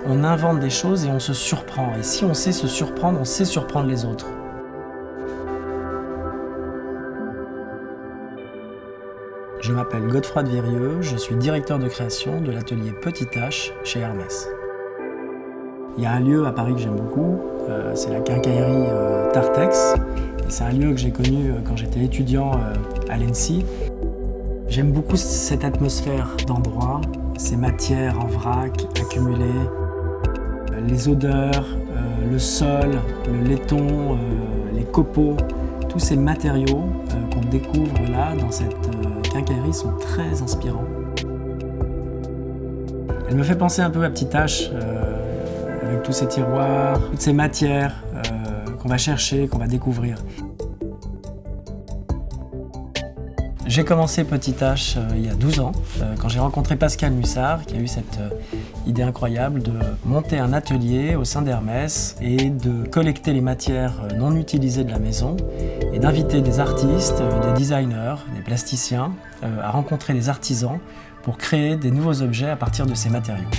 On invente des choses et on se surprend. Et si on sait se surprendre, on sait surprendre les autres. Je m'appelle Godefroy de Virieux, je suis directeur de création de l'atelier Petite H chez Hermès. Il y a un lieu à Paris que j'aime beaucoup, c'est la quincaillerie Tartex. Et c'est un lieu que j'ai connu quand j'étais étudiant à l'ENSI. J'aime beaucoup cette atmosphère d'endroit, ces matières en vrac, accumulées, les odeurs, le sol, le laiton, les copeaux. Tous ces matériaux qu'on découvre là, dans cette quincaillerie, sont très inspirants. Elle me fait penser un peu à Petite H, avec tous ces tiroirs, toutes ces matières qu'on va chercher, qu'on va découvrir. J'ai commencé Petite H il y a 12 ans, quand j'ai rencontré Pascal Mussard, qui a eu cette idée incroyable de monter un atelier au sein d'Hermès et de collecter les matières non utilisées de la maison et d'inviter des artistes, des designers, des plasticiens à rencontrer des artisans pour créer des nouveaux objets à partir de ces matériaux.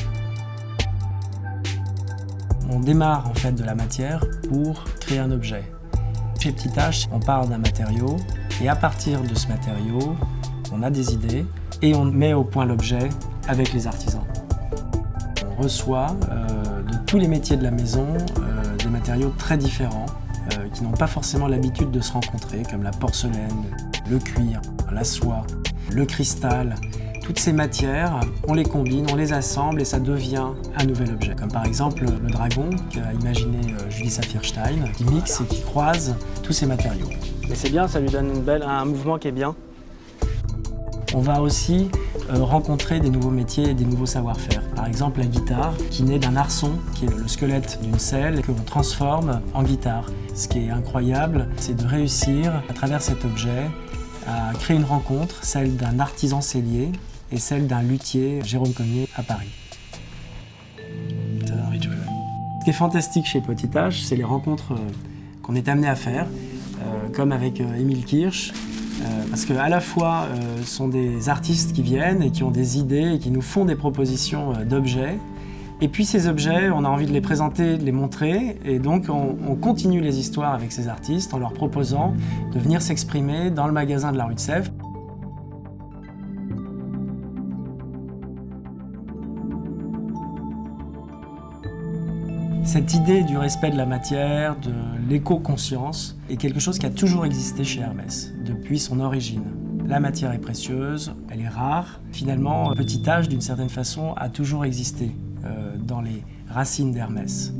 On démarre en fait de la matière pour créer un objet. Chez Petite H, on part d'un matériau et à partir de ce matériau, on a des idées et on met au point l'objet avec les artisans. On reçoit de tous les métiers de la maison des matériaux très différents qui n'ont pas forcément l'habitude de se rencontrer, comme la porcelaine, le cuir, la soie, le cristal. Toutes ces matières, on les combine, on les assemble et ça devient un nouvel objet. Comme par exemple le dragon qu'a imaginé Julie Saphir-Stein, qui mixe et qui croise tous ces matériaux. Mais c'est bien, ça lui donne un mouvement qui est bien. On va aussi rencontrer des nouveaux métiers et des nouveaux savoir-faire. Par exemple la guitare, qui naît d'un arçon, qui est le squelette d'une selle, que l'on transforme en guitare. Ce qui est incroyable, c'est de réussir, à travers cet objet, à créer une rencontre, celle d'un artisan sellier et celle d'un luthier, Jérôme Cognier, à Paris. Ce qui est fantastique chez Petite H, c'est les rencontres qu'on est amené à faire, comme avec Émile Kirch, parce qu'à la fois, ce sont des artistes qui viennent et qui ont des idées et qui nous font des propositions d'objets. Et puis ces objets, on a envie de les présenter, de les montrer, et donc on continue les histoires avec ces artistes en leur proposant de venir s'exprimer dans le magasin de la rue de Sèvres. Cette idée du respect de la matière, de l'éco-conscience, est quelque chose qui a toujours existé chez Hermès, depuis son origine. La matière est précieuse, elle est rare. Finalement, Petite H, d'une certaine façon, a toujours existé dans les racines d'Hermès.